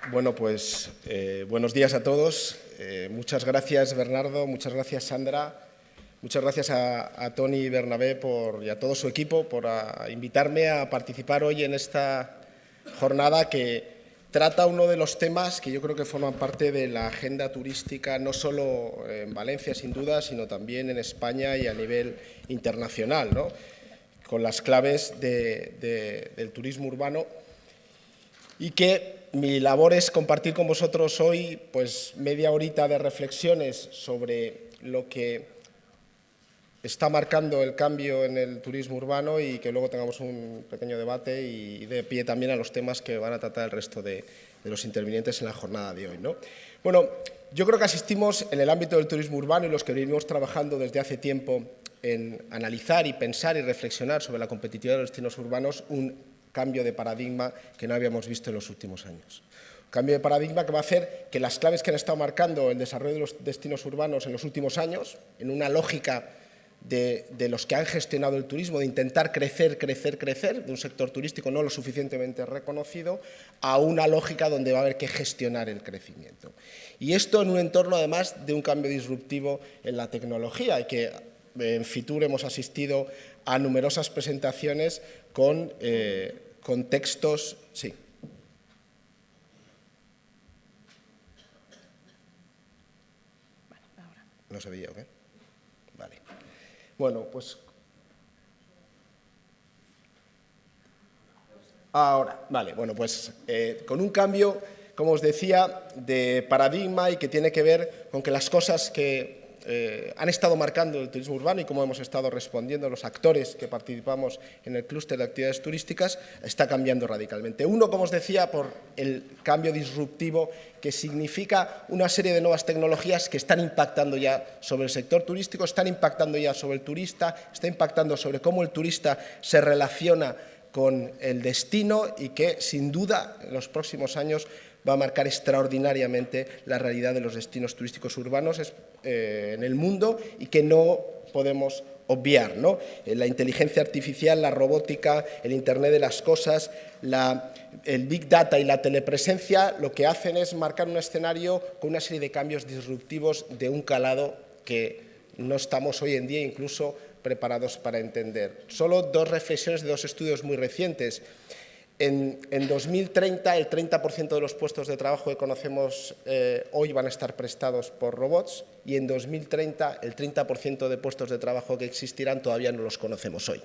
Bueno, pues buenos días a todos. Muchas gracias, Bernardo, muchas gracias, Sandra, muchas gracias a Toni y Bernabé y a todo su equipo por invitarme a participar hoy en esta jornada que trata uno de los temas que yo creo que forman parte de la agenda turística, no solo en Valencia, sin duda, sino también en España y a nivel internacional, ¿no? Con las claves del turismo urbano, y que mi labor es compartir con vosotros hoy pues media horita de reflexiones sobre lo que está marcando el cambio en el turismo urbano y que luego tengamos un pequeño debate y de pie también a los temas que van a tratar el resto de los intervinientes en la jornada de hoy, ¿no? Bueno, yo creo que asistimos en el ámbito del turismo urbano y los que venimos trabajando desde hace tiempo en analizar y pensar y reflexionar sobre la competitividad de los destinos urbanos, un cambio de paradigma que no habíamos visto en los últimos años. Un cambio de paradigma que va a hacer que las claves que han estado marcando el desarrollo de los destinos urbanos en los últimos años, en una lógica de los que han gestionado el turismo, de intentar crecer, de un sector turístico no lo suficientemente reconocido, a una lógica donde va a haber que gestionar el crecimiento. Y esto en un entorno, además, de un cambio disruptivo en la tecnología, y que en Fitur hemos asistido a numerosas presentaciones con contextos. Sí. ¿No se veía o qué? Vale. Bueno, pues ahora, vale, bueno, pues con un cambio, como os decía, de paradigma y que tiene que ver con que las cosas que han estado marcando el turismo urbano y cómo hemos estado respondiendo los actores que participamos en el clúster de actividades turísticas está cambiando radicalmente. Uno, como os decía, por el cambio disruptivo que significa una serie de nuevas tecnologías que están impactando ya sobre el sector turístico, están impactando ya sobre el turista, está impactando sobre cómo el turista se relaciona con el destino y que, sin duda, en los próximos años va a marcar extraordinariamente la realidad de los destinos turísticos urbanos en el mundo y que no podemos obviar, ¿no? La inteligencia artificial, la robótica, el Internet de las cosas, el Big Data y la telepresencia lo que hacen es marcar un escenario con una serie de cambios disruptivos de un calado que no estamos hoy en día incluso preparados para entender. Solo dos reflexiones de dos estudios muy recientes. En 2030, el 30% de los puestos de trabajo que conocemos hoy van a estar prestados por robots y en 2030 el 30% de puestos de trabajo que existirán todavía no los conocemos hoy,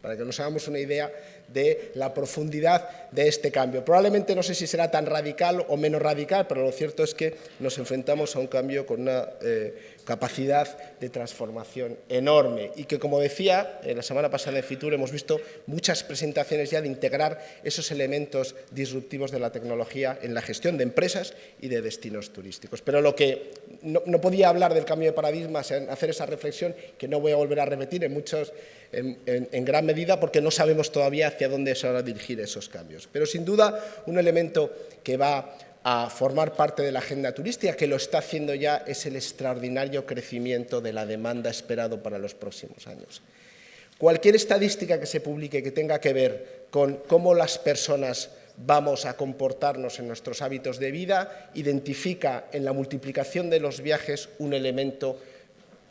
para que nos hagamos una idea de la profundidad de este cambio. Probablemente no sé si será tan radical o menos radical, pero lo cierto es que nos enfrentamos a un cambio con una capacidad de transformación enorme y que, como decía, la semana pasada en Fitur hemos visto muchas presentaciones ya de integrar esos elementos disruptivos de la tecnología en la gestión de empresas y de destinos turísticos. Pero lo que no podía hablar del cambio de paradigmas, hacer esa reflexión que no voy a volver a repetir en gran medida porque no sabemos todavía hacia dónde se van a dirigir esos cambios. Pero sin duda un elemento que va a formar parte de la agenda turística, que lo está haciendo ya, es el extraordinario crecimiento de la demanda esperado para los próximos años. Cualquier estadística que se publique que tenga que ver con cómo las personas vamos a comportarnos en nuestros hábitos de vida, identifica en la multiplicación de los viajes un elemento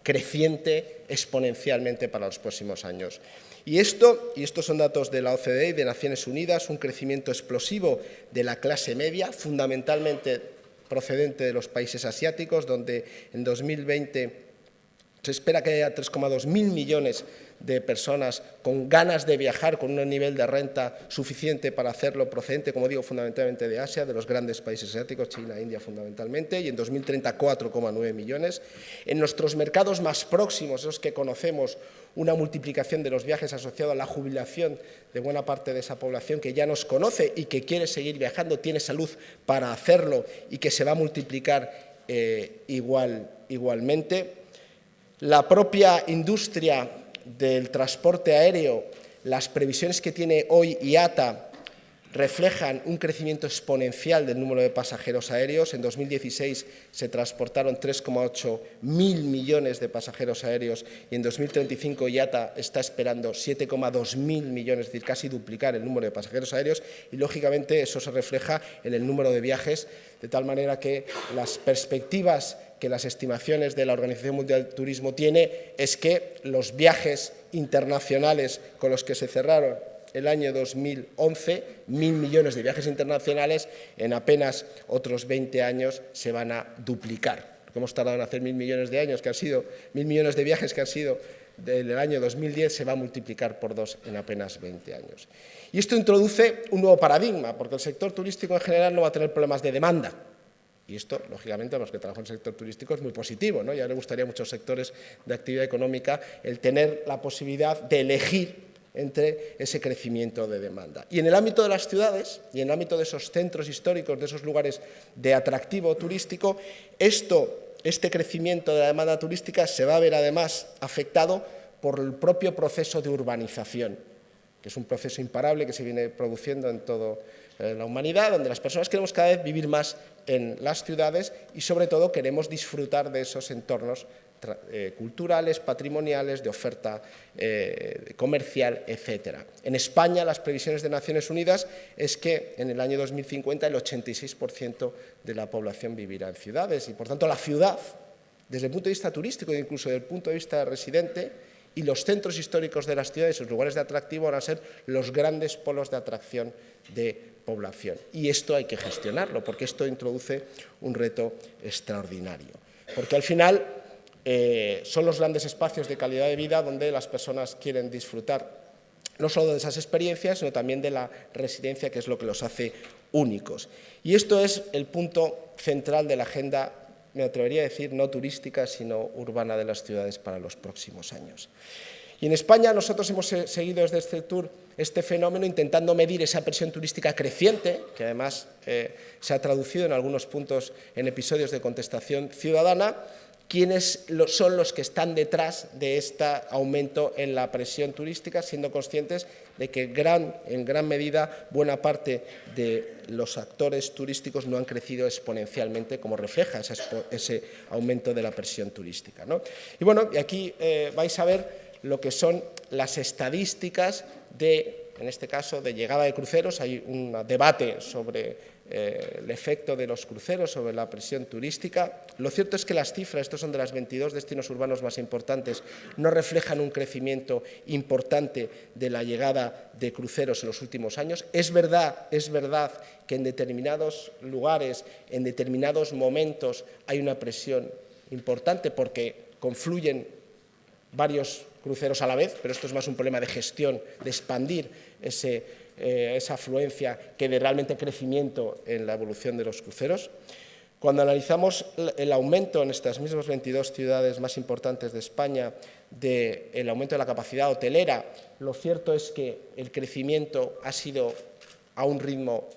creciente exponencialmente para los próximos años. Y estos son datos de la OCDE y de Naciones Unidas, un crecimiento explosivo de la clase media, fundamentalmente procedente de los países asiáticos, donde en 2020 se espera que haya 3,2 mil millones de personas con ganas de viajar, con un nivel de renta suficiente para hacerlo, procedente, como digo, fundamentalmente de Asia, de los grandes países asiáticos, China, India fundamentalmente, y en 2030 4,9 millones. En nuestros mercados más próximos, esos que conocemos, una multiplicación de los viajes asociado a la jubilación de buena parte de esa población que ya nos conoce y que quiere seguir viajando, tiene salud para hacerlo y que se va a multiplicar igualmente. La propia industria del transporte aéreo, las previsiones que tiene hoy IATA reflejan un crecimiento exponencial del número de pasajeros aéreos. En 2016 se transportaron 3,8 mil millones de pasajeros aéreos y en 2035 IATA está esperando 7,2 mil millones, es decir, casi duplicar el número de pasajeros aéreos, y lógicamente eso se refleja en el número de viajes, de tal manera que las perspectivas que las estimaciones de la Organización Mundial del Turismo tiene es que los viajes internacionales con los que se cerraron el año 2011, 1.000 millones de viajes internacionales, en apenas otros 20 años se van a duplicar. Porque hemos tardado en hacer 1.000 millones de años, que han sido 1.000 millones de viajes que han sido del año 2010, se va a multiplicar por 2 en apenas 20 años. Y esto introduce un nuevo paradigma, porque el sector turístico en general no va a tener problemas de demanda. Y esto, lógicamente, a los que trabajan en el sector turístico es muy positivo, ¿no? Ya le gustaría a muchos sectores de actividad económica el tener la posibilidad de elegir entre ese crecimiento de demanda. Y en el ámbito de las ciudades, y en el ámbito de esos centros históricos, de esos lugares de atractivo turístico, este crecimiento de la demanda turística se va a ver además afectado por el propio proceso de urbanización, que es un proceso imparable que se viene produciendo en toda la humanidad, donde las personas queremos cada vez vivir más en las ciudades y sobre todo queremos disfrutar de esos entornos culturales, patrimoniales, de oferta comercial, etc. En España, las previsiones de Naciones Unidas es que en el año 2050 el 86% de la población vivirá en ciudades y, por tanto, la ciudad, desde el punto de vista turístico e incluso desde el punto de vista residente, y los centros históricos de las ciudades, sus lugares de atractivo, van a ser los grandes polos de atracción de población. Y esto hay que gestionarlo, porque esto introduce un reto extraordinario. Porque al final son los grandes espacios de calidad de vida donde las personas quieren disfrutar no solo de esas experiencias, sino también de la residencia, que es lo que los hace únicos. Y esto es el punto central de la agenda, me atrevería a decir, no turística, sino urbana de las ciudades para los próximos años. Y en España nosotros hemos seguido desde este tour este fenómeno intentando medir esa presión turística creciente, que además se ha traducido en algunos puntos en episodios de contestación ciudadana. ¿Quiénes son los que están detrás de este aumento en la presión turística, siendo conscientes de que en gran medida buena parte de los actores turísticos no han crecido exponencialmente, como refleja ese aumento de la presión turística, ¿no? Y bueno, y aquí vais a ver lo que son las estadísticas en este caso, de llegada de cruceros. Hay un debate sobre el efecto de los cruceros sobre la presión turística. Lo cierto es que las cifras, estos son de los 22 destinos urbanos más importantes, no reflejan un crecimiento importante de la llegada de cruceros en los últimos años. Es verdad que en determinados lugares, en determinados momentos, hay una presión importante porque confluyen varios cruceros a la vez, pero esto es más un problema de gestión, de expandir esa afluencia que de realmente crecimiento en la evolución de los cruceros. Cuando analizamos el aumento en estas mismas 22 ciudades más importantes de España del aumento de la capacidad hotelera, lo cierto es que el crecimiento ha sido a un ritmo,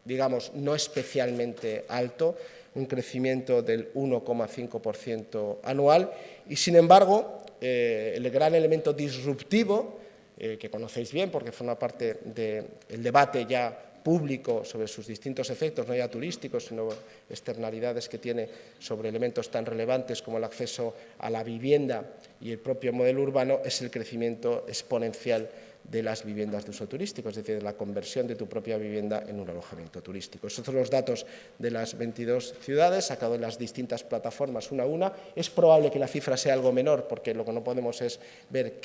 digamos, no especialmente alto, un crecimiento del 1,5% anual, y sin embargo, el gran elemento disruptivo, que conocéis bien porque forma parte del debate ya público sobre sus distintos efectos, no ya turísticos, sino externalidades que tiene sobre elementos tan relevantes como el acceso a la vivienda y el propio modelo urbano, es el crecimiento exponencial de las viviendas de uso turístico, es decir, de la conversión de tu propia vivienda en un alojamiento turístico. Estos son los datos de las 22 ciudades, sacados en las distintas plataformas una a una. Es probable que la cifra sea algo menor, porque lo que no podemos es ver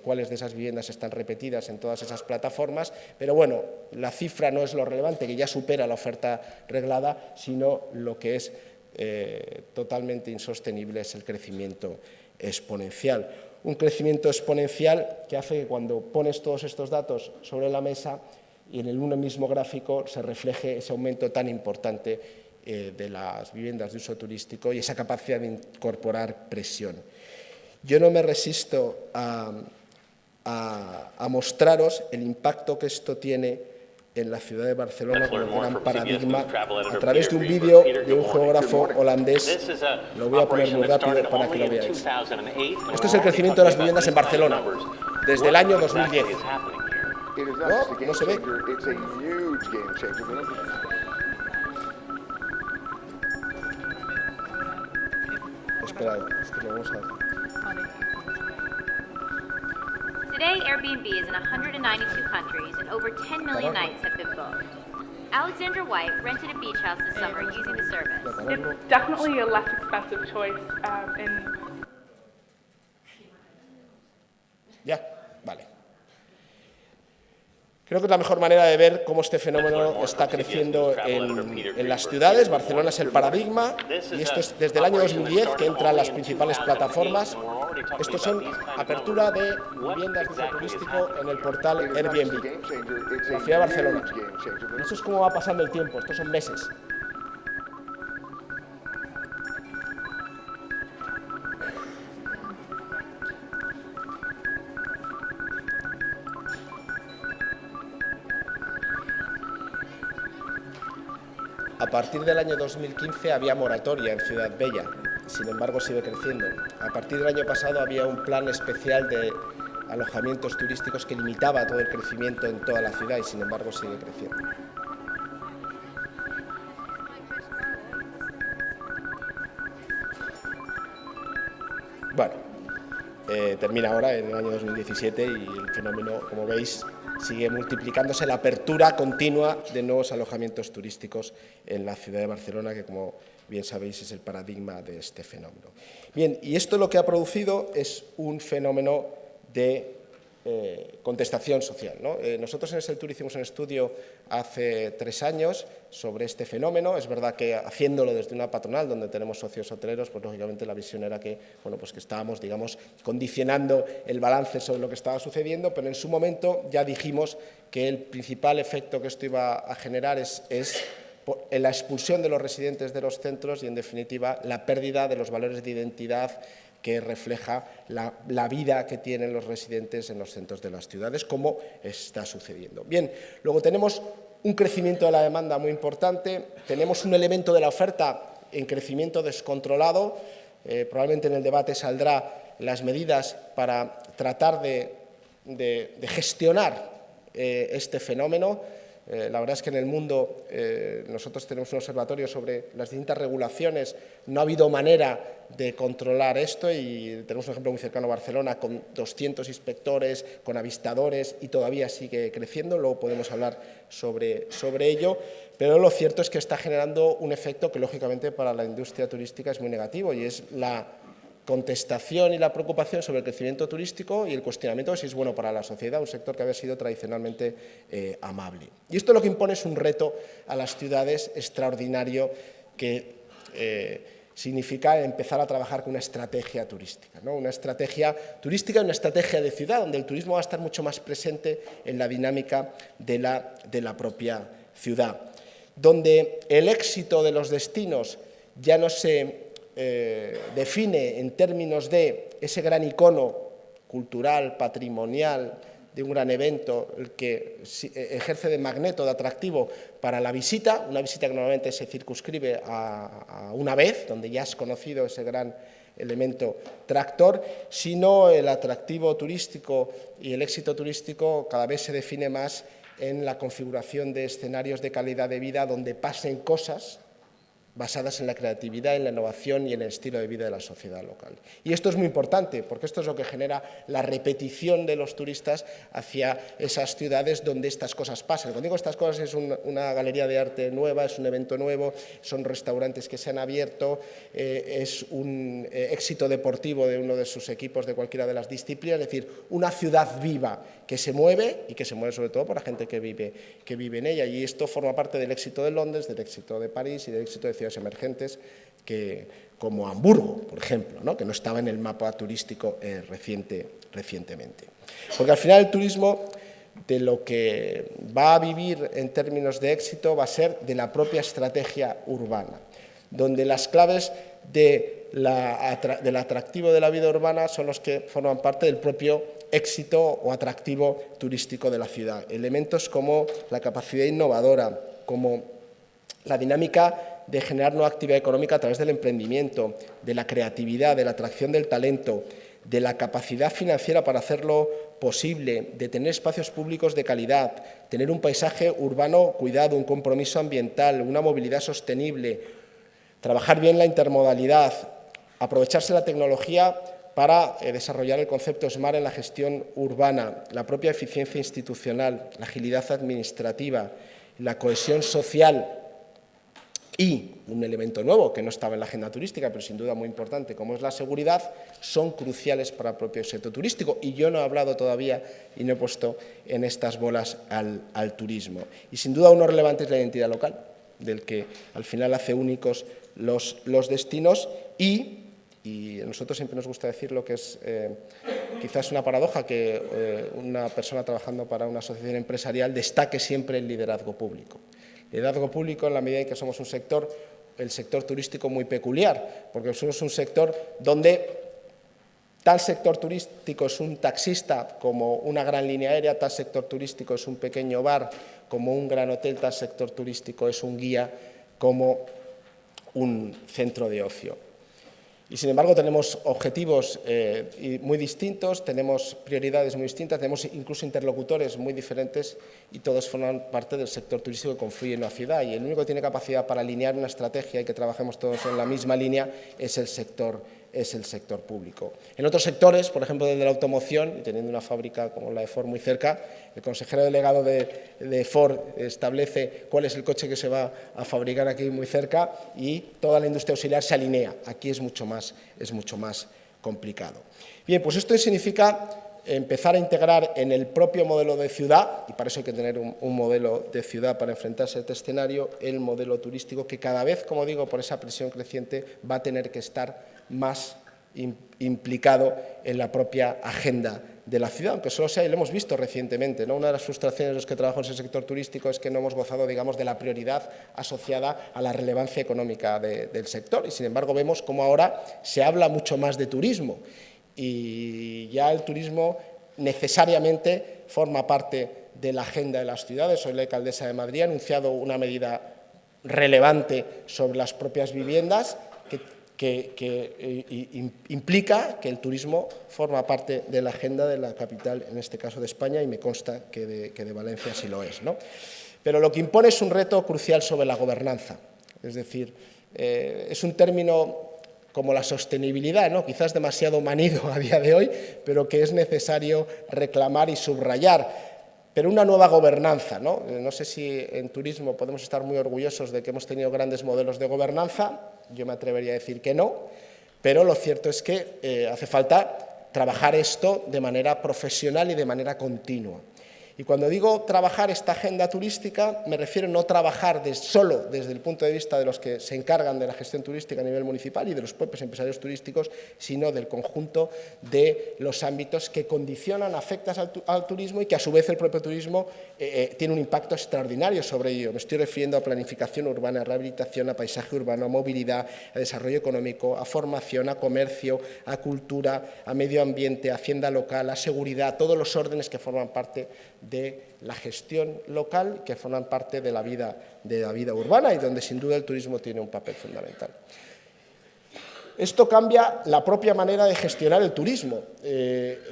cuáles de esas viviendas están repetidas en todas esas plataformas, pero bueno, la cifra no es lo relevante, que ya supera la oferta reglada, sino lo que es totalmente insostenible es el crecimiento exponencial. Un crecimiento exponencial que hace que cuando pones todos estos datos sobre la mesa y en el mismo gráfico se refleje ese aumento tan importante de las viviendas de uso turístico y esa capacidad de incorporar presión. Yo no me resisto a mostraros el impacto que esto tiene en la ciudad de Barcelona con el gran paradigma a través de un vídeo de un geógrafo holandés. Lo voy a poner muy rápido para que lo veáis. Esto es el crecimiento de las viviendas en Barcelona desde el año 2010. No, no se ve. Espera, es que lo vamos a ver. Today, Airbnb is in 192 countries and over 10 million nights have been booked. Alexandra White rented a beach house this summer using the service. It's definitely a less expensive choice Ya, vale. Creo que es la mejor manera de ver cómo este fenómeno está creciendo en las ciudades. Barcelona es el paradigma y esto es desde el año 2010 que entran las principales plataformas. Estos son apertura de viviendas de uso turístico en el portal Airbnb, la ciudad de Barcelona. Y eso es cómo va pasando el tiempo, estos son meses. A partir del año 2015 había moratoria en Ciudad Bella, sin embargo sigue creciendo. A partir del año pasado había un plan especial de alojamientos turísticos que limitaba todo el crecimiento en toda la ciudad y sin embargo sigue creciendo. Bueno, termina ahora en el año 2017 y el fenómeno, como veis, sigue multiplicándose la apertura continua de nuevos alojamientos turísticos en la ciudad de Barcelona, que como bien sabéis es el paradigma de este fenómeno. Bien, y esto lo que ha producido es un fenómeno de contestación social, ¿no? Nosotros en Esteltur hicimos un estudio hace 3 años sobre este fenómeno. Es verdad que haciéndolo desde una patronal donde tenemos socios hoteleros, pues lógicamente la visión era que, bueno, pues que estábamos, digamos, condicionando el balance sobre lo que estaba sucediendo, pero en su momento ya dijimos que el principal efecto que esto iba a generar es la expulsión de los residentes de los centros y, en definitiva, la pérdida de los valores de identidad que refleja la vida que tienen los residentes en los centros de las ciudades, como está sucediendo. Bien, luego tenemos un crecimiento de la demanda muy importante, tenemos un elemento de la oferta en crecimiento descontrolado, probablemente en el debate saldrá las medidas para tratar de gestionar este fenómeno. La verdad es que en el mundo nosotros tenemos un observatorio sobre las distintas regulaciones, no ha habido manera de controlar esto y tenemos un ejemplo muy cercano a Barcelona con 200 inspectores, con avistadores y todavía sigue creciendo, luego podemos hablar sobre ello, pero lo cierto es que está generando un efecto que lógicamente para la industria turística es muy negativo y es la contestación y la preocupación sobre el crecimiento turístico y el cuestionamiento de si es bueno para la sociedad, un sector que había sido tradicionalmente amable. Y esto lo que impone es un reto a las ciudades extraordinario que significa empezar a trabajar con una estrategia turística, ¿no? Una estrategia turística y una estrategia de ciudad, donde el turismo va a estar mucho más presente en la dinámica de la propia ciudad, donde el éxito de los destinos ya no se define en términos de ese gran icono cultural, patrimonial, de un gran evento, el que ejerce de magneto, de atractivo para la visita, una visita que normalmente se circunscribe a una vez, donde ya has conocido ese gran elemento tractor, sino el atractivo turístico y el éxito turístico cada vez se define más en la configuración de escenarios de calidad de vida donde pasen cosas basadas en la creatividad, en la innovación y en el estilo de vida de la sociedad local. Y esto es muy importante, porque esto es lo que genera la repetición de los turistas hacia esas ciudades donde estas cosas pasan. Cuando digo estas cosas es una galería de arte nueva, es un evento nuevo, son restaurantes que se han abierto, es un éxito deportivo de uno de sus equipos de cualquiera de las disciplinas, es decir, una ciudad viva que se mueve y que se mueve sobre todo por la gente que vive en ella. Y esto forma parte del éxito de Londres, del éxito de París y del éxito de ciudades emergentes como Hamburgo, por ejemplo, ¿no? Que no estaba en el mapa turístico recientemente. Porque al final el turismo de lo que va a vivir en términos de éxito va a ser de la propia estrategia urbana, donde las claves del atractivo de la vida urbana son los que forman parte del propio éxito o atractivo turístico de la ciudad. Elementos como la capacidad innovadora, como la dinámica de generar nueva actividad económica a través del emprendimiento, de la creatividad, de la atracción del talento, de la capacidad financiera para hacerlo posible, de tener espacios públicos de calidad, tener un paisaje urbano cuidado, un compromiso ambiental, una movilidad sostenible, trabajar bien la intermodalidad, aprovecharse la tecnología para desarrollar el concepto SMART en la gestión urbana, la propia eficiencia institucional, la agilidad administrativa, la cohesión social y un elemento nuevo que no estaba en la agenda turística, pero sin duda muy importante, como es la seguridad, son cruciales para el propio sector turístico. Y yo no he hablado todavía y no he puesto en estas bolas al turismo. Y sin duda uno relevante es la identidad local, del que al final hace únicos los destinos y a nosotros siempre nos gusta decir lo que es quizás una paradoja, que una persona trabajando para una asociación empresarial destaque siempre el liderazgo público. Liderazgo público en la medida en que somos un sector, el sector turístico, muy peculiar, porque somos un sector donde tal sector turístico es un taxista como una gran línea aérea, tal sector turístico es un pequeño bar como un gran hotel, tal sector turístico es un guía como un centro de ocio. Y, sin embargo, tenemos objetivos muy distintos, tenemos prioridades muy distintas, tenemos incluso interlocutores muy diferentes y todos forman parte del sector turístico que confluye en una ciudad. Y el único que tiene capacidad para alinear una estrategia y que trabajemos todos en la misma línea es el sector público. En otros sectores, por ejemplo, desde la automoción, y teniendo una fábrica como la de Ford muy cerca, el consejero delegado de Ford establece cuál es el coche que se va a fabricar aquí muy cerca y toda la industria auxiliar se alinea. Aquí es mucho más complicado. Bien, pues esto significa empezar a integrar en el propio modelo de ciudad, y para eso hay que tener un modelo de ciudad para enfrentarse a este escenario, el modelo turístico, que cada vez, como digo, por esa presión creciente, va a tener que estar más implicado en la propia agenda de la ciudad, aunque solo sea, y lo hemos visto recientemente, ¿no? Una de las frustraciones de los que trabajamos en el sector turístico es que no hemos gozado, digamos, de la prioridad asociada a la relevancia económica del sector, y sin embargo vemos cómo ahora se habla mucho más de turismo, y ya el turismo necesariamente forma parte de la agenda de las ciudades. Hoy la alcaldesa de Madrid ha anunciado una medida relevante sobre las propias viviendas que implica que el turismo forma parte de la agenda de la capital, en este caso de España, y me consta que de Valencia sí lo es, ¿no? Pero lo que impone es un reto crucial sobre la gobernanza, es decir, es un término como la sostenibilidad, ¿no? Quizás demasiado manido a día de hoy, pero que es necesario reclamar y subrayar. Pero una nueva gobernanza, ¿no? No sé si en turismo podemos estar muy orgullosos de que hemos tenido grandes modelos de gobernanza, yo me atrevería a decir que no, pero lo cierto es que hace falta trabajar esto de manera profesional y de manera continua. Y cuando digo trabajar esta agenda turística, me refiero no trabajar solo desde el punto de vista de los que se encargan de la gestión turística a nivel municipal y de los propios empresarios turísticos, sino del conjunto de los ámbitos que condicionan, afectan al turismo y que a su vez el propio turismo tiene un impacto extraordinario sobre ello. Me estoy refiriendo a planificación urbana, a rehabilitación, a paisaje urbano, a movilidad, a desarrollo económico, a formación, a comercio, a cultura, a medio ambiente, a hacienda local, a seguridad, todos los órdenes que forman parte de la gestión local, que forman parte de la vida urbana y donde sin duda el turismo tiene un papel fundamental. Esto cambia la propia manera de gestionar el turismo.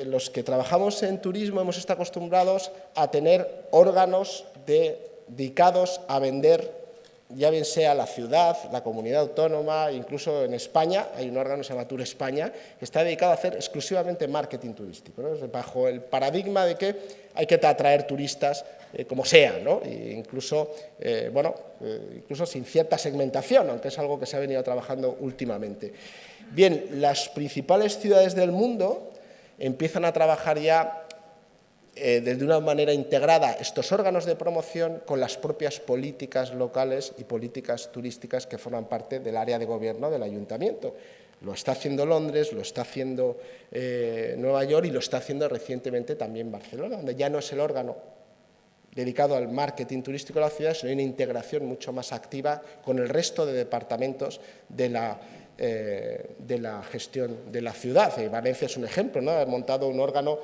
Los que trabajamos en turismo hemos estado acostumbrados a tener órganos dedicados a vender, ya bien sea la ciudad, la comunidad autónoma, incluso en España hay un órgano que se llama Tour España, que está dedicado a hacer exclusivamente marketing turístico, ¿no? Bajo el paradigma de que hay que atraer turistas como sea, ¿no? Incluso sin cierta segmentación, aunque es algo que se ha venido trabajando últimamente. Bien, las principales ciudades del mundo empiezan a trabajar ya desde una manera integrada estos órganos de promoción con las propias políticas locales y políticas turísticas que forman parte del área de gobierno del ayuntamiento. Lo está haciendo Londres, lo está haciendo Nueva York y lo está haciendo recientemente también Barcelona, donde ya no es el órgano dedicado al marketing turístico de la ciudad, sino una integración mucho más activa con el resto de departamentos de la gestión de la ciudad. Valencia es un ejemplo, ¿no? Ha montado un órgano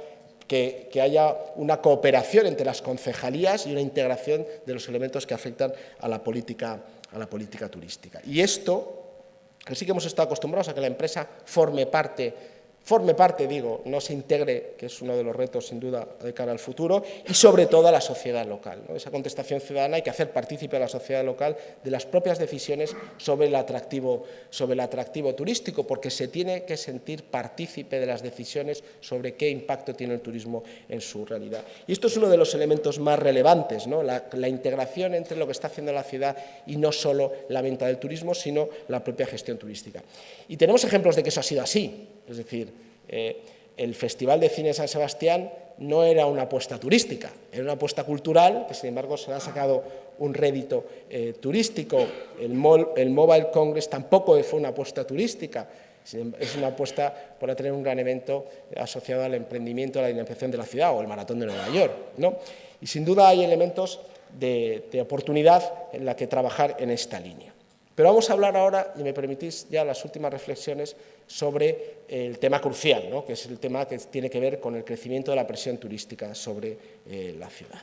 que haya una cooperación entre las concejalías y una integración de los elementos que afectan a la política turística. Y esto, que sí que hemos estado acostumbrados a que la empresa forme parte forme parte, digo, no se integre, que es uno de los retos sin duda de cara al futuro, y sobre todo a la sociedad local, ¿no? Esa contestación ciudadana hay que hacer partícipe a la sociedad local de las propias decisiones sobre el atractivo turístico, porque se tiene que sentir partícipe de las decisiones sobre qué impacto tiene el turismo en su realidad. Y esto es uno de los elementos más relevantes, ¿no? La integración entre lo que está haciendo la ciudad y no solo la venta del turismo, sino la propia gestión turística. Y tenemos ejemplos de que eso ha sido así. Es decir, el Festival de Cine de San Sebastián no era una apuesta turística, era una apuesta cultural, que sin embargo se le ha sacado un rédito turístico. El Mobile Congress tampoco fue una apuesta turística, es una apuesta por tener un gran evento asociado al emprendimiento, a la dinamización de la ciudad, o el Maratón de Nueva York, ¿no? Y sin duda hay elementos de oportunidad en la que trabajar en esta línea. Pero vamos a hablar ahora, y me permitís ya las últimas reflexiones, sobre el tema crucial, ¿no? Que es el tema que tiene que ver con el crecimiento de la presión turística sobre la ciudad.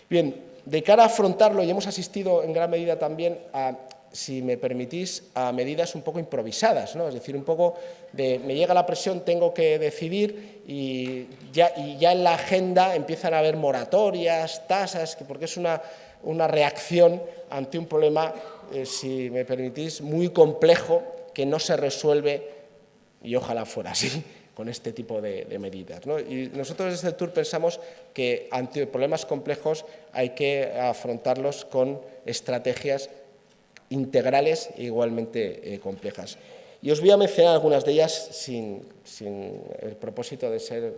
Bien, de cara a afrontarlo, y hemos asistido en gran medida también a, si me permitís, a medidas un poco improvisadas, ¿no? Es decir, un poco de me llega la presión, tengo que decidir, y ya en la agenda empiezan a haber moratorias, tasas, porque es una reacción ante un problema, si me permitís, muy complejo, que no se resuelve, y ojalá fuera así, con este tipo de medidas, ¿no? Y nosotros desde el Tour pensamos que ante problemas complejos hay que afrontarlos con estrategias integrales e igualmente complejas. Y os voy a mencionar algunas de ellas sin el propósito de ser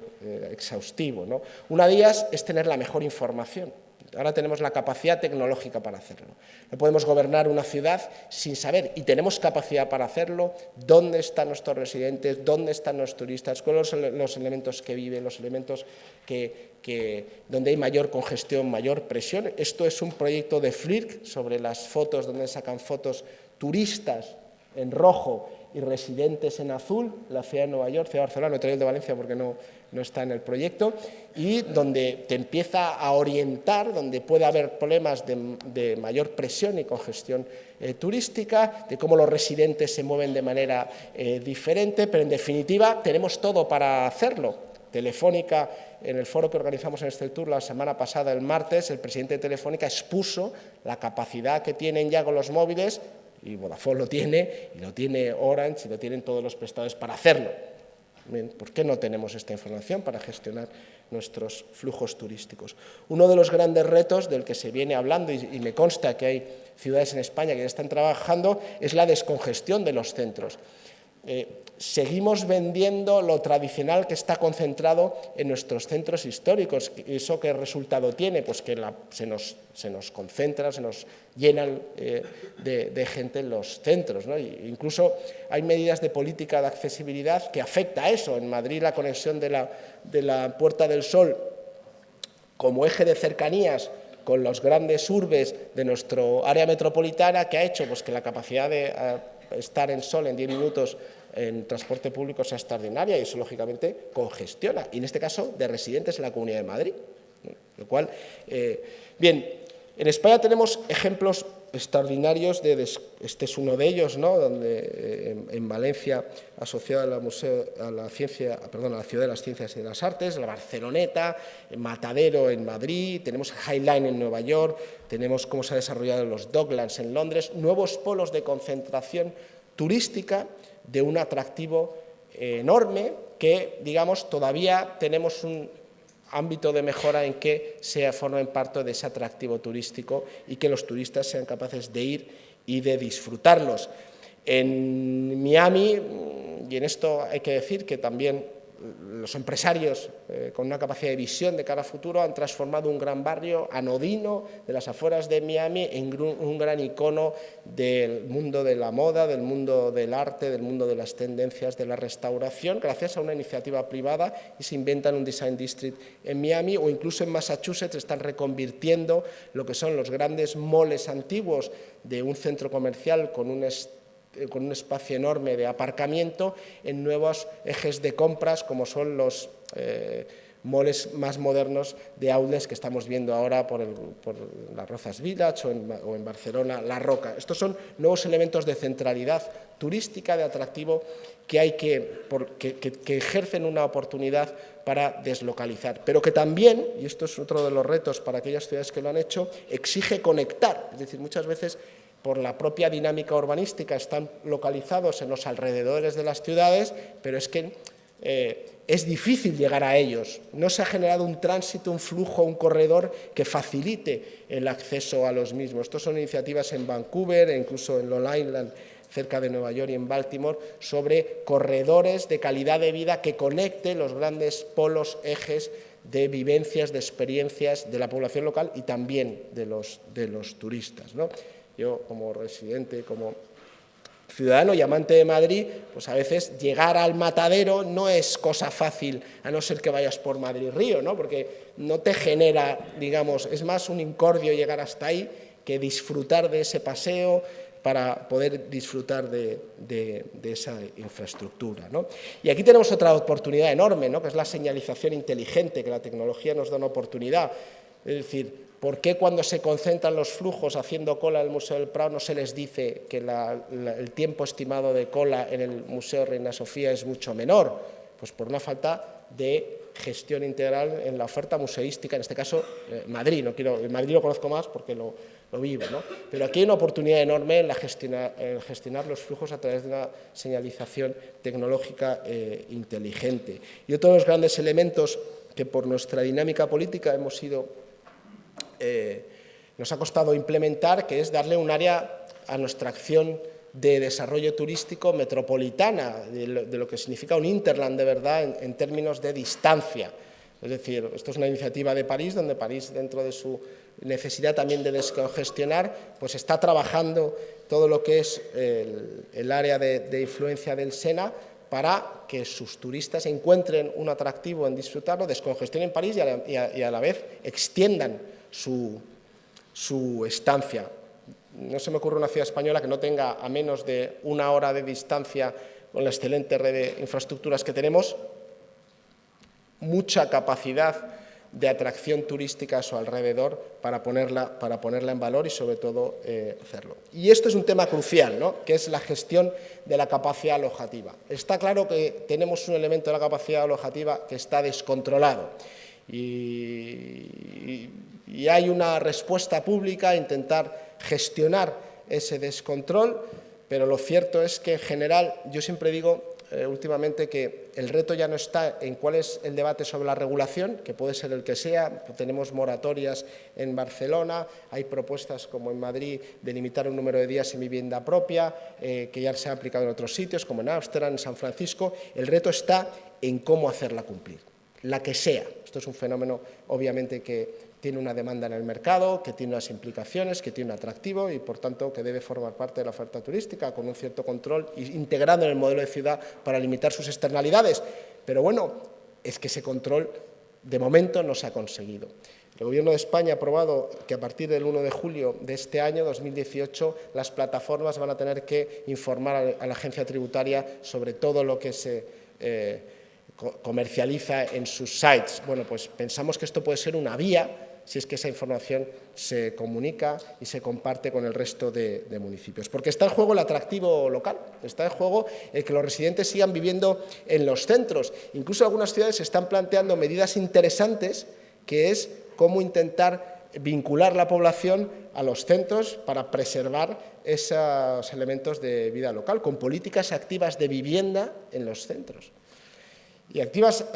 exhaustivo, ¿no? Una de ellas es tener la mejor información. Ahora tenemos la capacidad tecnológica para hacerlo. No podemos gobernar una ciudad sin saber, y tenemos capacidad para hacerlo, dónde están nuestros residentes, dónde están los turistas, cuáles son los elementos que viven, los elementos donde hay mayor congestión, mayor presión. Esto es un proyecto de FLIRC sobre las fotos, donde sacan fotos turistas en rojo y residentes en azul, la ciudad de Nueva York, ciudad de Barcelona, no he traído el de Valencia porque no está en el proyecto, y donde te empieza a orientar, donde puede haber problemas de mayor presión y congestión turística, de cómo los residentes se mueven de manera diferente, pero en definitiva tenemos todo para hacerlo. Telefónica, en el foro que organizamos en este tour la semana pasada, el martes, el presidente de Telefónica expuso la capacidad que tienen ya con los móviles, y Vodafone lo tiene, y lo tiene Orange, y lo tienen todos los prestadores para hacerlo. Bien, ¿por qué no tenemos esta información para gestionar nuestros flujos turísticos? Uno de los grandes retos del que se viene hablando, y me consta que hay ciudades en España que ya están trabajando, es la descongestión de los centros. Seguimos vendiendo lo tradicional que está concentrado en nuestros centros históricos. ¿Eso qué resultado tiene? Pues que se nos concentra, se nos llenan de gente en los centros, ¿no? Incluso hay medidas de política de accesibilidad que afecta a eso. En Madrid la conexión de la Puerta del Sol como eje de cercanías con los grandes urbes de nuestro área metropolitana, que ha hecho pues, que la capacidad de estar en Sol en 10 minutos en transporte público sea extraordinaria, y eso lógicamente congestiona, y en este caso de residentes en la Comunidad de Madrid, ¿no? Lo cual, bien, en España tenemos ejemplos extraordinarios, este es uno de ellos, ¿no? Donde en Valencia, asociado a la ciudad de las ciencias y de las artes, la Barceloneta, en Matadero en Madrid, tenemos High Line en Nueva York, tenemos cómo se ha desarrollado los Docklands en Londres, nuevos polos de concentración turística de un atractivo enorme que, digamos, todavía tenemos un ámbito de mejora en que formen parte de ese atractivo turístico y que los turistas sean capaces de ir y de disfrutarlos. En Miami, y en esto hay que decir que también los empresarios con una capacidad de visión de cara a futuro han transformado un gran barrio anodino de las afueras de Miami en un gran icono del mundo de la moda, del mundo del arte, del mundo de las tendencias de la restauración, gracias a una iniciativa privada, y se inventan un Design District en Miami, o incluso en Massachusetts están reconvirtiendo lo que son los grandes moles antiguos de un centro comercial con un espacio enorme de aparcamiento en nuevos ejes de compras, como son los moles más modernos de outlets que estamos viendo ahora por las Rozas Village o en Barcelona, La Roca. Estos son nuevos elementos de centralidad turística, de atractivo, que ejercen una oportunidad para deslocalizar, pero que también, y esto es otro de los retos para aquellas ciudades que lo han hecho, exige conectar. Es decir, muchas veces por la propia dinámica urbanística están localizados en los alrededores de las ciudades, pero es que es difícil llegar a ellos. No se ha generado un tránsito, un flujo, un corredor que facilite el acceso a los mismos. Estas son iniciativas en Vancouver e incluso en Long Island, cerca de Nueva York y en Baltimore, sobre corredores de calidad de vida que conecten los grandes polos, ejes de vivencias, de experiencias de la población local y también de los turistas, ¿no? Yo, como residente, como ciudadano y amante de Madrid, pues a veces llegar al Matadero no es cosa fácil, a no ser que vayas por Madrid-Río, ¿no? Porque no te genera, digamos, es más un incordio llegar hasta ahí que disfrutar de ese paseo para poder disfrutar de esa infraestructura, ¿no? Y aquí tenemos otra oportunidad enorme, ¿no? Que es la señalización inteligente, que la tecnología nos da una oportunidad. Es decir, ¿por qué cuando se concentran los flujos haciendo cola en el Museo del Prado no se les dice que el tiempo estimado de cola en el Museo Reina Sofía es mucho menor? Pues por una falta de gestión integral en la oferta museística, en este caso Madrid. Madrid lo conozco más porque lo vivo, ¿no? Pero aquí hay una oportunidad enorme en gestionar los flujos a través de una señalización tecnológica inteligente. Y otro de los grandes elementos que por nuestra dinámica política nos ha costado implementar, que es darle un área a nuestra acción de desarrollo turístico metropolitana, de lo que significa un hinterland de verdad en términos de distancia. Es decir, esto es una iniciativa de París, donde París, dentro de su necesidad también de descongestionar, pues está trabajando todo lo que es el área de influencia del Sena para que sus turistas encuentren un atractivo en disfrutarlo, descongestionen París y a la vez extiendan su estancia. No se me ocurre una ciudad española que no tenga a menos de 1 hora de distancia, con la excelente red de infraestructuras que tenemos, mucha capacidad de atracción turística a su alrededor para ponerla en valor y, sobre todo, hacerlo. Y esto es un tema crucial, ¿no? Que es la gestión de la capacidad alojativa. Está claro que tenemos un elemento de la capacidad alojativa que está descontrolado y hay una respuesta pública a intentar gestionar ese descontrol, pero lo cierto es que, en general, yo siempre digo últimamente que el reto ya no está en cuál es el debate sobre la regulación, que puede ser el que sea. Tenemos moratorias en Barcelona, hay propuestas como en Madrid de limitar un número de días en vivienda propia, que ya se ha aplicado en otros sitios, como en Ámsterdam, en San Francisco. El reto está en cómo hacerla cumplir, la que sea. Esto es un fenómeno, obviamente, que tiene una demanda en el mercado, que tiene unas implicaciones, que tiene un atractivo y, por tanto, que debe formar parte de la oferta turística con un cierto control y integrando en el modelo de ciudad para limitar sus externalidades. Pero, bueno, es que ese control, de momento, no se ha conseguido. El Gobierno de España ha aprobado que a partir del 1 de julio de este año, 2018, las plataformas van a tener que informar a la agencia tributaria sobre todo lo que se comercializa en sus sites. Bueno, pues pensamos que esto puede ser una vía si es que esa información se comunica y se comparte con el resto de municipios. Porque está en juego el atractivo local, está en juego el que los residentes sigan viviendo en los centros. Incluso algunas ciudades se están planteando medidas interesantes, que es cómo intentar vincular la población a los centros para preservar esos elementos de vida local, con políticas activas de vivienda en los centros. Y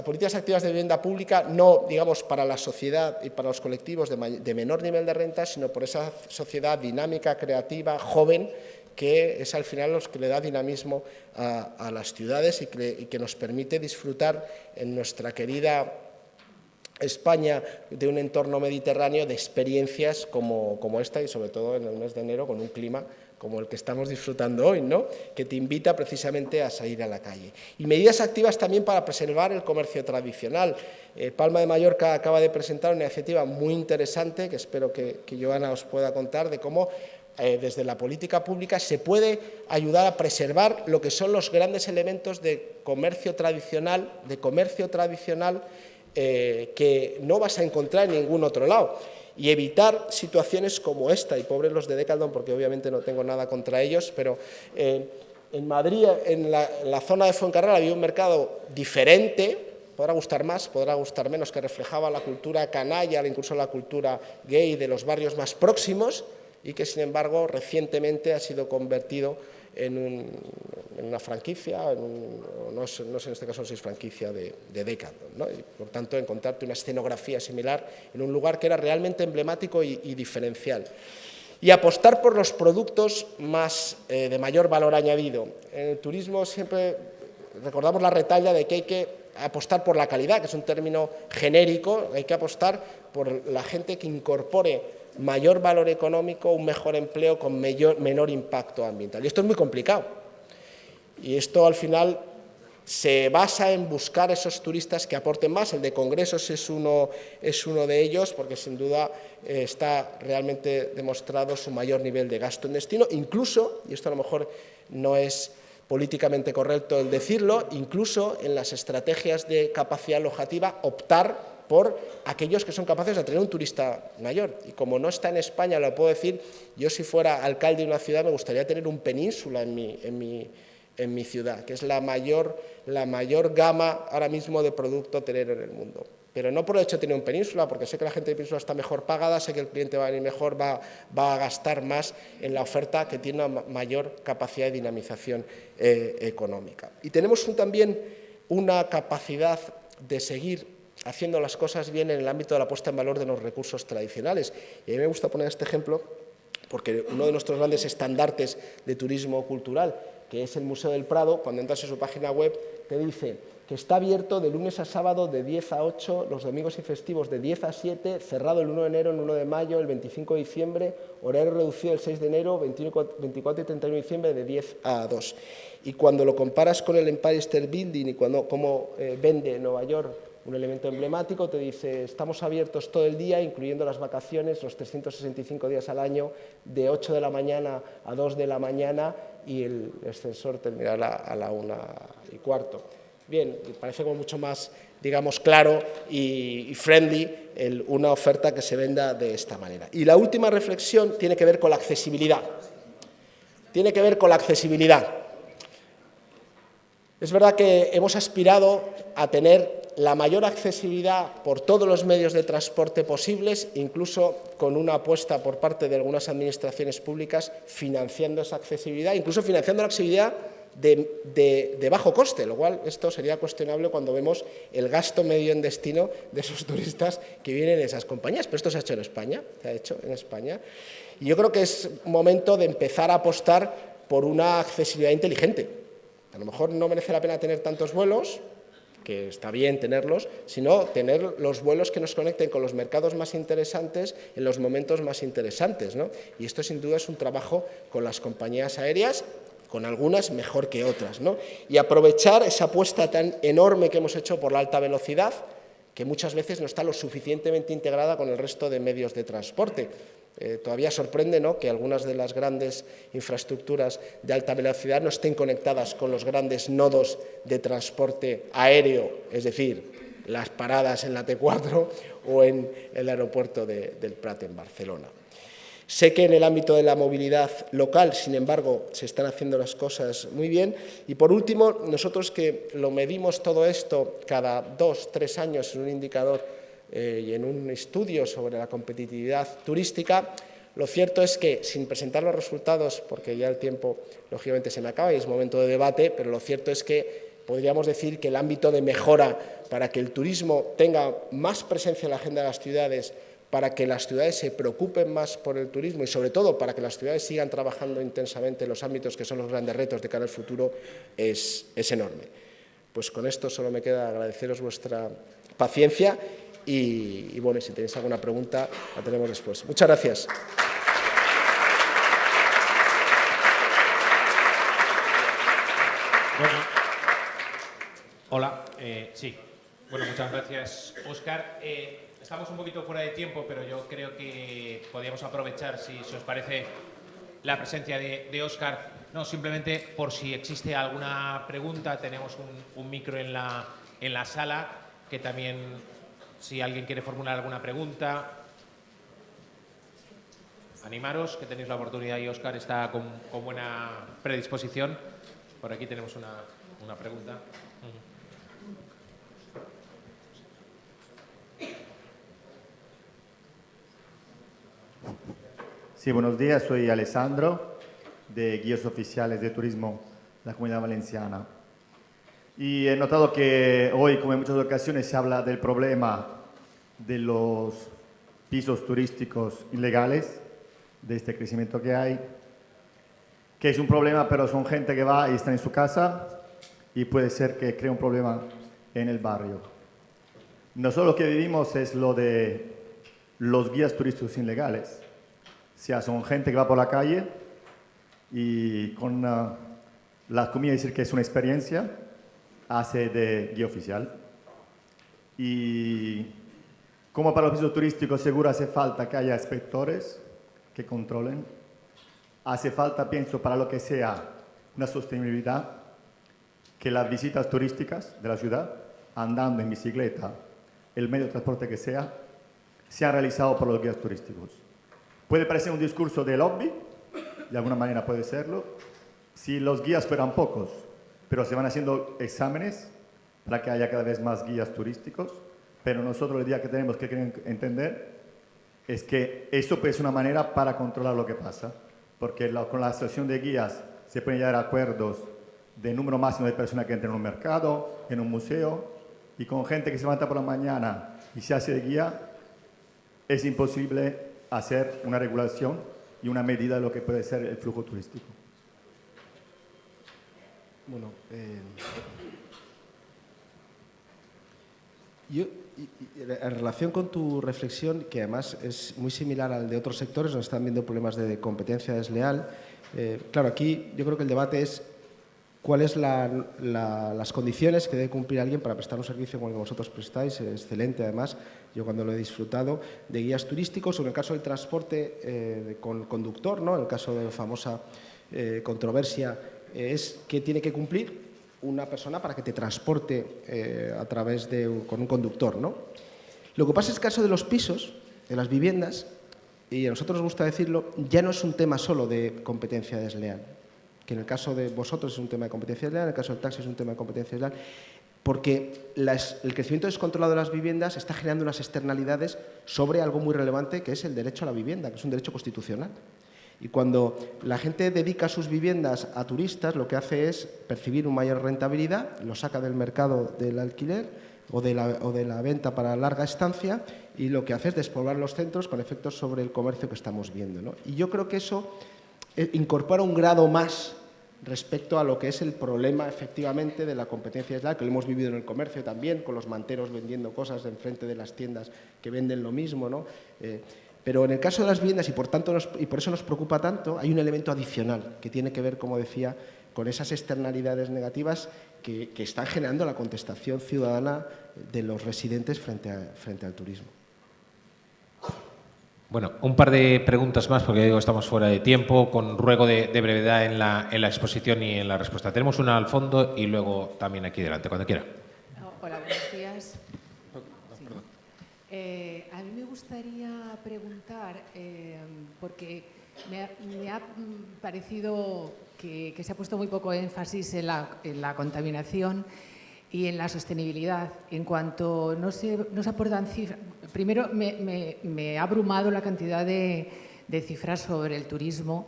políticas activas de vivienda pública, no, digamos, para la sociedad y para los colectivos de menor nivel de renta, sino por esa sociedad dinámica, creativa, joven, que es al final lo que le da dinamismo a las ciudades y que nos permite disfrutar en nuestra querida España de un entorno mediterráneo de experiencias como esta, y sobre todo en el mes de enero con un clima como el que estamos disfrutando hoy, ¿no? Que te invita precisamente a salir a la calle. Y medidas activas también para preservar el comercio tradicional. Palma de Mallorca acaba de presentar una iniciativa muy interesante, que espero que Joana os pueda contar, de cómo desde la política pública se puede ayudar a preservar lo que son los grandes elementos de comercio tradicional, que no vas a encontrar en ningún otro lado. Y evitar situaciones como esta, y pobres los de Decathlon, porque obviamente no tengo nada contra ellos, pero en Madrid, en la zona de Fuencarral, había un mercado diferente, podrá gustar más, podrá gustar menos, que reflejaba la cultura canalla, incluso la cultura gay de los barrios más próximos, y que, sin embargo, recientemente ha sido convertido en una franquicia, no sé en este caso si es franquicia de Decathlon, ¿no? Y, por tanto, encontrarte una escenografía similar en un lugar que era realmente emblemático y diferencial. Y apostar por los productos de mayor valor añadido. En el turismo siempre recordamos la retahíla de que hay que apostar por la calidad, que es un término genérico, hay que apostar por la gente que incorpore mayor valor económico, un mejor empleo con menor impacto ambiental. Y esto es muy complicado. Y esto, al final, se basa en buscar esos turistas que aporten más. El de congresos es uno de ellos, porque sin duda está realmente demostrado su mayor nivel de gasto en destino. Incluso, y esto a lo mejor no es políticamente correcto el decirlo, incluso en las estrategias de capacidad alojativa, optar por aquellos que son capaces de atraer un turista mayor. Y como no está en España, lo puedo decir, yo si fuera alcalde de una ciudad me gustaría tener un península en mi ciudad, que es la mayor gama ahora mismo de producto hotelero en el mundo. Pero no por el hecho de tener un península, porque sé que la gente de península está mejor pagada, sé que el cliente va a venir mejor, va a gastar más en la oferta, que tiene una mayor capacidad de dinamización económica. Y tenemos también una capacidad de seguir haciendo las cosas bien en el ámbito de la puesta en valor de los recursos tradicionales. Y a mí me gusta poner este ejemplo porque uno de nuestros grandes estandartes de turismo cultural, que es el Museo del Prado, cuando entras en su página web, te dice que está abierto de lunes a sábado de 10 a 8, los domingos y festivos de 10 a 7, cerrado el 1 de enero, el 1 de mayo, el 25 de diciembre, horario reducido el 6 de enero, 24 y 31 de diciembre de 10 a 2. Y cuando lo comparas con el Empire State Building y cómo vende Nueva York un elemento emblemático, te dice, estamos abiertos todo el día, incluyendo las vacaciones, los 365 días al año, de 8 de la mañana a 2 de la mañana, y el ascensor terminará a la 1:15. Bien, parece como mucho más, digamos, claro y friendly una oferta que se venda de esta manera. Y la última reflexión tiene que ver con la accesibilidad. Tiene que ver con la accesibilidad. Es verdad que hemos aspirado a tener la mayor accesibilidad por todos los medios de transporte posibles, incluso con una apuesta por parte de algunas administraciones públicas financiando esa accesibilidad, incluso financiando la accesibilidad de bajo coste, lo cual esto sería cuestionable cuando vemos el gasto medio en destino de esos turistas que vienen en esas compañías. Pero esto se ha hecho en España, Y yo creo que es momento de empezar a apostar por una accesibilidad inteligente. A lo mejor no merece la pena tener tantos vuelos, que está bien tenerlos, sino tener los vuelos que nos conecten con los mercados más interesantes en los momentos más interesantes, ¿no? Y esto sin duda es un trabajo con las compañías aéreas, con algunas mejor que otras, ¿no? Y aprovechar esa apuesta tan enorme que hemos hecho por la alta velocidad, que muchas veces no está lo suficientemente integrada con el resto de medios de transporte. Todavía sorprende, ¿no?, que algunas de las grandes infraestructuras de alta velocidad no estén conectadas con los grandes nodos de transporte aéreo, es decir, las paradas en la T4 o en el aeropuerto del Prat en Barcelona. Sé que en el ámbito de la movilidad local, sin embargo, se están haciendo las cosas muy bien. Y por último, nosotros que lo medimos todo esto cada 2 o 3 años en un indicador y en un estudio sobre la competitividad turística, lo cierto es que, sin presentar los resultados, porque ya el tiempo lógicamente se me acaba y es momento de debate, pero lo cierto es que podríamos decir que el ámbito de mejora para que el turismo tenga más presencia en la agenda de las ciudades, para que las ciudades se preocupen más por el turismo y, sobre todo, para que las ciudades sigan trabajando intensamente en los ámbitos que son los grandes retos de cara al futuro, es enorme. Pues con esto solo me queda agradeceros vuestra paciencia y bueno, si tenéis alguna pregunta, la tenemos después. Muchas gracias. Bueno. Hola, sí. Bueno, muchas gracias, Óscar. Estamos un poquito fuera de tiempo, pero yo creo que podríamos aprovechar, si os parece, la presencia de Óscar. No, simplemente por si existe alguna pregunta, tenemos un micro en la sala que también si alguien quiere formular alguna pregunta, animaros, que tenéis la oportunidad y Óscar está con buena predisposición. Por aquí tenemos una pregunta. Sí, buenos días, soy Alessandro, de Guías Oficiales de Turismo de la Comunidad Valenciana. Y he notado que hoy, como en muchas ocasiones, se habla del problema de los pisos turísticos ilegales, de este crecimiento que hay, que es un problema, pero son gente que va y está en su casa y puede ser que cree un problema en el barrio. Nosotros lo que vivimos es lo de los guías turísticos ilegales. O sea, son gente que va por la calle y con la comida decir que es una experiencia, hace de guía oficial. Y como para los pisos turísticos seguro hace falta que haya inspectores que controlen. Hace falta, pienso, para lo que sea una sostenibilidad, que las visitas turísticas de la ciudad, andando en bicicleta, el medio de transporte que sea, sean realizados por los guías turísticos. Puede parecer un discurso de lobby, de alguna manera puede serlo, si los guías fueran pocos, pero se van haciendo exámenes para que haya cada vez más guías turísticos, pero nosotros la idea que tenemos que entender es que eso es una manera para controlar lo que pasa, porque con la asociación de guías se pueden llegar a acuerdos de número máximo de personas que entran en un mercado, en un museo, y con gente que se levanta por la mañana y se hace de guía, es imposible hacer una regulación y una medida de lo que puede ser el flujo turístico. Bueno, en relación con tu reflexión, que además es muy similar al de otros sectores, donde están viendo problemas de competencia desleal, claro, aquí yo creo que el debate es cuáles las condiciones que debe cumplir alguien para prestar un servicio como el que vosotros prestáis, excelente además, yo cuando lo he disfrutado, de guías turísticos, o en el caso del transporte con conductor, ¿no? En el caso de la famosa controversia, es que tiene que cumplir una persona para que te transporte a través con un conductor, ¿no? Lo que pasa es que el caso de los pisos, de las viviendas, y a nosotros nos gusta decirlo, ya no es un tema solo de competencia desleal, que en el caso de vosotros es un tema de competencia desleal, en el caso del taxi es un tema de competencia desleal, porque el crecimiento descontrolado de las viviendas está generando unas externalidades sobre algo muy relevante, que es el derecho a la vivienda, que es un derecho constitucional. Y cuando la gente dedica sus viviendas a turistas, lo que hace es percibir una mayor rentabilidad, lo saca del mercado del alquiler o de la venta para larga estancia, y lo que hace es despoblar los centros con efectos sobre el comercio que estamos viendo, ¿no? Y yo creo que eso incorpora un grado más respecto a lo que es el problema efectivamente de la competencia desleal, que lo hemos vivido en el comercio también, con los manteros vendiendo cosas enfrente de las tiendas que venden lo mismo, ¿no? Pero en el caso de las viviendas, y por eso nos preocupa tanto, hay un elemento adicional que tiene que ver, como decía, con esas externalidades negativas que están generando la contestación ciudadana de los residentes frente al turismo. Bueno, un par de preguntas más, porque digo, estamos fuera de tiempo, con ruego de brevedad en la exposición y en la respuesta. Tenemos una al fondo y luego también aquí delante, cuando quiera. Hola, buenos días. A mí me gustaría preguntar, porque me ha parecido que se ha puesto muy poco énfasis en la contaminación y en la sostenibilidad. En cuanto no se aportan cifras, primero me ha abrumado la cantidad de cifras sobre el turismo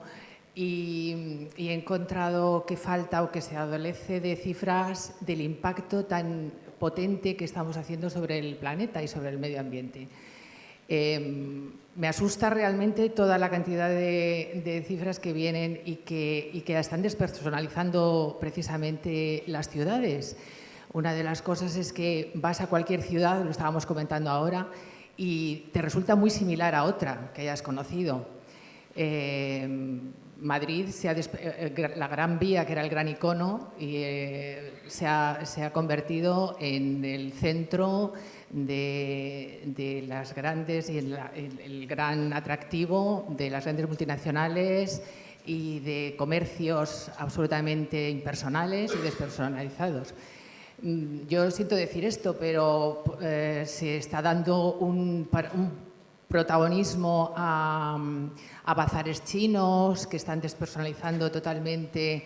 y he encontrado que falta o que se adolece de cifras del impacto tan potente que estamos haciendo sobre el planeta y sobre el medio ambiente. Me asusta realmente toda la cantidad de cifras que vienen y que están despersonalizando precisamente las ciudades. Una de las cosas es que vas a cualquier ciudad, lo estábamos comentando ahora, y te resulta muy similar a otra que hayas conocido. Madrid, la Gran Vía, que era el gran icono, y, se ha convertido en el centro de las grandes y el gran atractivo de las grandes multinacionales y de comercios absolutamente impersonales y despersonalizados. Yo siento decir esto, pero se está dando un protagonismo a bazares chinos que están despersonalizando totalmente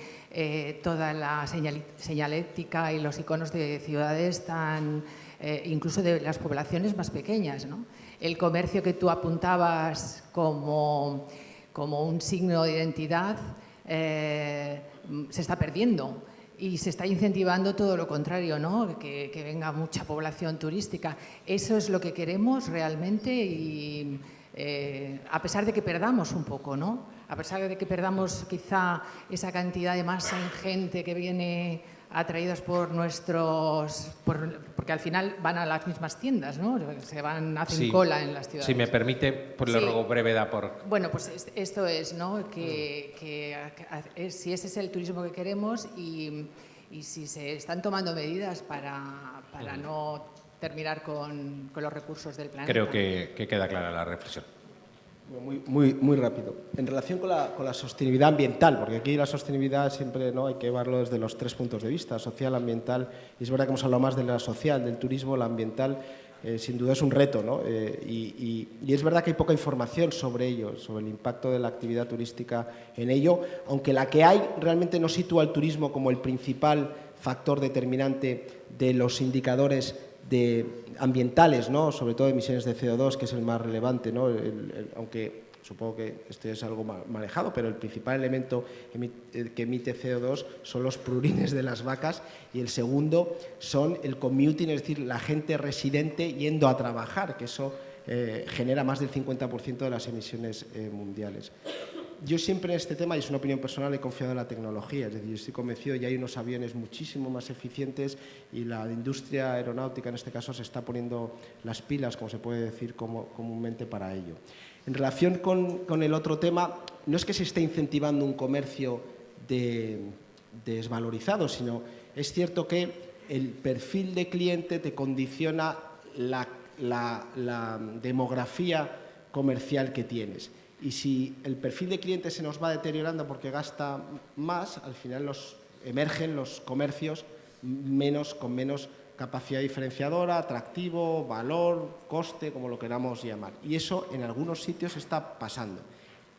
toda la señalética y los iconos de ciudades, incluso de las poblaciones más pequeñas, ¿no? El comercio que tú apuntabas como un signo de identidad se está perdiendo. Y se está incentivando todo lo contrario, ¿no? Que venga mucha población turística. Eso es lo que queremos realmente y a pesar de que perdamos un poco, ¿no? A pesar de que perdamos quizá esa cantidad de masa ingente que viene atraídos por porque al final van a las mismas tiendas, ¿no? Hacen cola en las ciudades. Si me permite, pues le ruego brevedad por... Bueno, pues esto es, ¿no? Que si ese es el turismo que queremos y si se están tomando medidas para no terminar con los recursos del planeta. Creo que queda clara la reflexión. Muy rápido. En relación con la sostenibilidad ambiental, porque aquí la sostenibilidad siempre, ¿no?, hay que verlo desde los 3 puntos de vista, social, ambiental, y es verdad que hemos hablado más de la social, del turismo, la ambiental, sin duda es un reto, ¿no? Y es verdad que hay poca información sobre ello, sobre el impacto de la actividad turística en ello, aunque la que hay realmente no sitúa al turismo como el principal factor determinante de los indicadores ambientales, ¿no? Sobre todo emisiones de CO2, que es el más relevante, ¿no? Aunque supongo que esto es algo manejado, pero el principal elemento que emite CO2 son los prurines de las vacas y el segundo son el commuting, es decir, la gente residente yendo a trabajar, que eso genera más del 50% de las emisiones mundiales. Yo siempre en este tema, y es una opinión personal, he confiado en la tecnología, es decir, yo estoy convencido que hay unos aviones muchísimo más eficientes y la industria aeronáutica en este caso se está poniendo las pilas, como se puede decir comúnmente, para ello. En relación con el otro tema, no es que se esté incentivando un comercio desvalorizado, sino es cierto que el perfil de cliente te condiciona la demografía comercial que tienes. Y si el perfil de cliente se nos va deteriorando porque gasta más, al final emergen los comercios con menos capacidad diferenciadora, atractivo, valor, coste, como lo queramos llamar. Y eso en algunos sitios está pasando.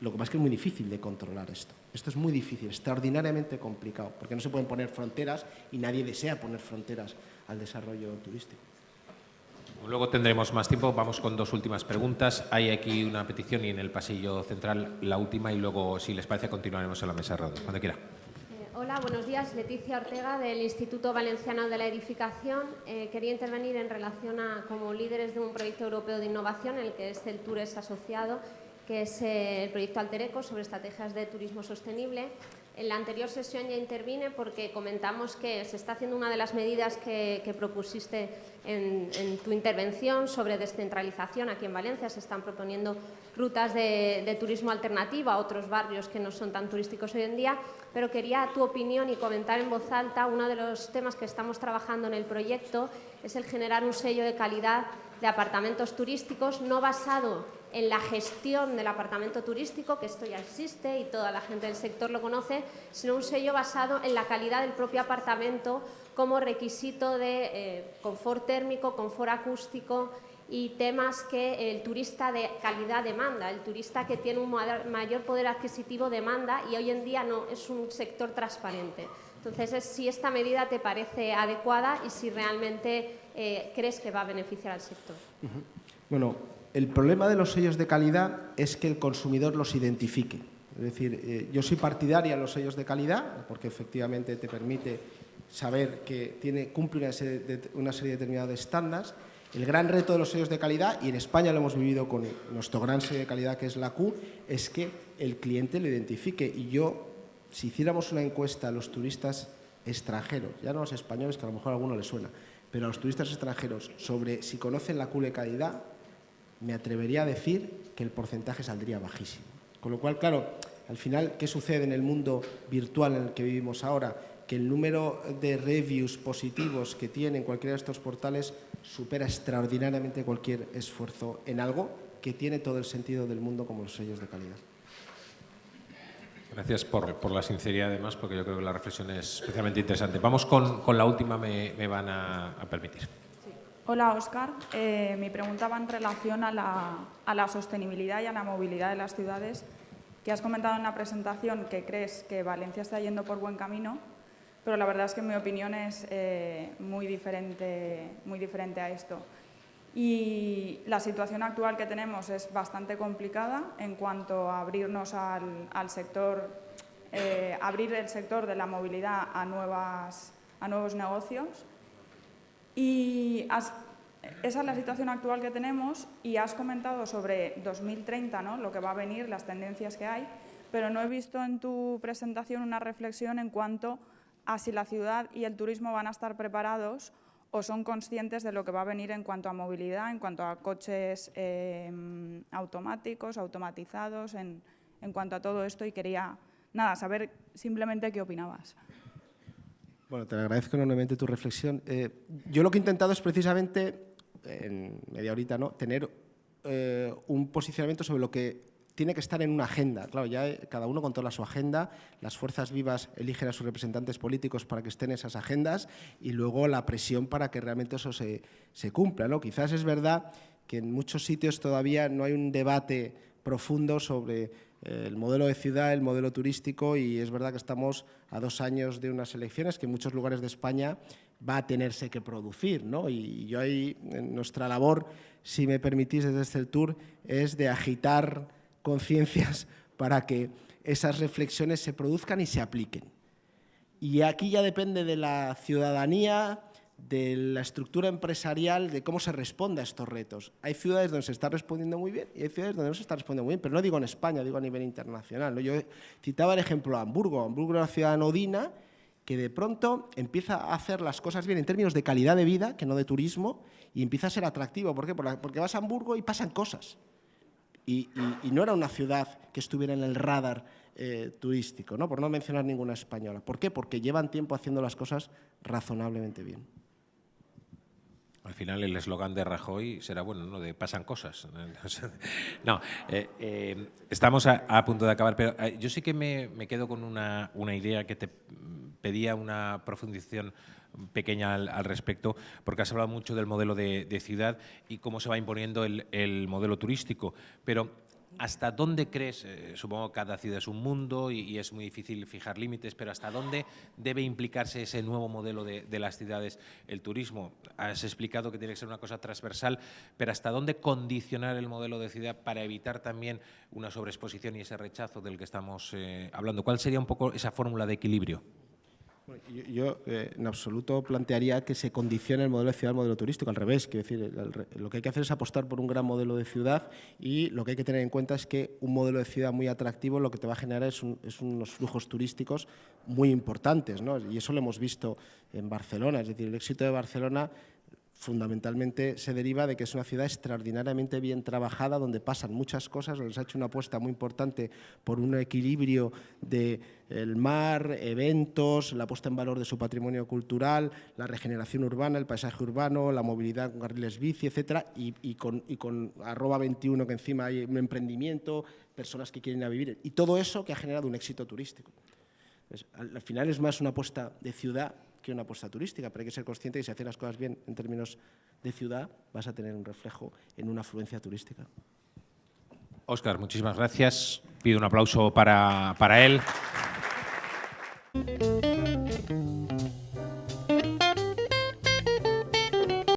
Lo que pasa es que es muy difícil de controlar esto. Esto es muy difícil, extraordinariamente complicado, porque no se pueden poner fronteras y nadie desea poner fronteras al desarrollo turístico. Luego tendremos más tiempo. Vamos con 2 últimas preguntas. Hay aquí una petición y en el pasillo central la última y luego, si les parece, continuaremos en la mesa de rodas. Cuando quiera. Hola, buenos días. Leticia Ortega, del Instituto Valenciano de la Edificación. Quería intervenir en relación como líderes de un proyecto europeo de innovación, en el que el TUR es asociado, que es el proyecto Altereco sobre estrategias de turismo sostenible. En la anterior sesión ya intervine porque comentamos que se está haciendo una de las medidas que propusiste en tu intervención sobre descentralización. Aquí en Valencia se están proponiendo rutas de turismo alternativo a otros barrios que no son tan turísticos hoy en día, pero quería tu opinión y comentar en voz alta. Uno de los temas que estamos trabajando en el proyecto es el generar un sello de calidad de apartamentos turísticos, no basado en la gestión del apartamento turístico, que esto ya existe y toda la gente del sector lo conoce, sino un sello basado en la calidad del propio apartamento como requisito de confort térmico, confort acústico y temas que el turista de calidad demanda. El turista que tiene un mayor poder adquisitivo demanda y hoy en día no es un sector transparente. Entonces, si esta medida te parece adecuada y si realmente crees que va a beneficiar al sector. Bueno, el problema de los sellos de calidad es que el consumidor los identifique. Es decir, yo soy partidaria de los sellos de calidad porque efectivamente te permite saber que cumple una serie determinada de estándares. El gran reto de los sellos de calidad, y en España lo hemos vivido con nuestro gran sello de calidad que es la Q, es que el cliente lo identifique. Y si hiciéramos una encuesta a los turistas extranjeros, ya no a los españoles, que a lo mejor a alguno les suena, pero a los turistas extranjeros sobre si conocen la Q de calidad, me atrevería a decir que el porcentaje saldría bajísimo. Con lo cual, claro, al final, ¿qué sucede en el mundo virtual en el que vivimos ahora? Que el número de reviews positivos que tienen cualquiera de estos portales supera extraordinariamente cualquier esfuerzo en algo que tiene todo el sentido del mundo como los sellos de calidad. Gracias por la sinceridad, además, porque yo creo que la reflexión es especialmente interesante. Vamos con la última, me van a permitir. Hola, Óscar. Mi pregunta va en relación a la sostenibilidad y a la movilidad de las ciudades, que has comentado en la presentación que crees que Valencia está yendo por buen camino, pero la verdad es que mi opinión es muy diferente a esto. Y la situación actual que tenemos es bastante complicada en cuanto a abrirnos al sector, abrir el sector de la movilidad a nuevos negocios. Y esa es la situación actual que tenemos, y has comentado sobre 2030, ¿no?, lo que va a venir, las tendencias que hay, pero no he visto en tu presentación una reflexión en cuanto a si la ciudad y el turismo van a estar preparados o son conscientes de lo que va a venir en cuanto a movilidad, en cuanto a coches automáticos, automatizados, en cuanto a todo esto, y quería saber simplemente qué opinabas. Bueno, te agradezco enormemente tu reflexión. Yo lo que he intentado es precisamente, en media horita, ¿no?, tener un posicionamiento sobre lo que tiene que estar en una agenda. Claro, ya cada uno controla su agenda, las fuerzas vivas eligen a sus representantes políticos para que estén en esas agendas, y luego la presión para que realmente eso se cumpla, ¿no? Quizás es verdad que en muchos sitios todavía no hay un debate profundo sobre el modelo de ciudad, el modelo turístico, y es verdad que estamos a 2 años de unas elecciones que en muchos lugares de España va a tenerse que producir, ¿no? Y yo ahí, en nuestra labor, si me permitís, desde CELTUR, es de agitar conciencias para que esas reflexiones se produzcan y se apliquen. Y aquí ya depende de la ciudadanía, de la estructura empresarial, de cómo se responde a estos retos. Hay ciudades donde se está respondiendo muy bien y hay ciudades donde no se está respondiendo muy bien, pero no digo en España, digo a nivel internacional, ¿no? Yo citaba el ejemplo de Hamburgo. Hamburgo es una ciudad anodina que de pronto empieza a hacer las cosas bien en términos de calidad de vida, que no de turismo, y empieza a ser atractivo. ¿Por qué? Porque vas a Hamburgo y pasan cosas. Y no era una ciudad que estuviera en el radar turístico, ¿no?, por no mencionar ninguna española. ¿Por qué? Porque llevan tiempo haciendo las cosas razonablemente bien. Al final el eslogan de Rajoy será bueno, ¿no?, de pasan cosas. No, estamos a punto de acabar, pero yo sí que me quedo con una idea que te pedía una profundización pequeña al respecto, porque has hablado mucho del modelo de ciudad y cómo se va imponiendo el modelo turístico, pero ¿hasta dónde crees? Supongo que cada ciudad es un mundo y es muy difícil fijar límites, pero ¿hasta dónde debe implicarse ese nuevo modelo de las ciudades, el turismo? Has explicado que tiene que ser una cosa transversal, pero ¿hasta dónde condicionar el modelo de ciudad para evitar también una sobreexposición y ese rechazo del que estamos hablando? ¿Cuál sería un poco esa fórmula de equilibrio? Yo en absoluto plantearía que se condicione el modelo de ciudad al modelo turístico, al revés. Quiero decir, lo que hay que hacer es apostar por un gran modelo de ciudad, y lo que hay que tener en cuenta es que un modelo de ciudad muy atractivo lo que te va a generar es unos flujos turísticos muy importantes, ¿no? Y eso lo hemos visto en Barcelona. Es decir, el éxito de Barcelona fundamentalmente se deriva de que es una ciudad extraordinariamente bien trabajada, donde pasan muchas cosas, donde se ha hecho una apuesta muy importante por un equilibrio del mar, eventos, la puesta en valor de su patrimonio cultural, la regeneración urbana, el paisaje urbano, la movilidad con carriles bici, etcétera, y con @21, que encima hay un emprendimiento, personas que quieren ir a vivir, y todo eso que ha generado un éxito turístico. Entonces, al final es más una apuesta de ciudad que una apuesta turística, pero hay que ser consciente que si haces las cosas bien en términos de ciudad, vas a tener un reflejo en una afluencia turística. Óscar, muchísimas gracias. Pido un aplauso para él.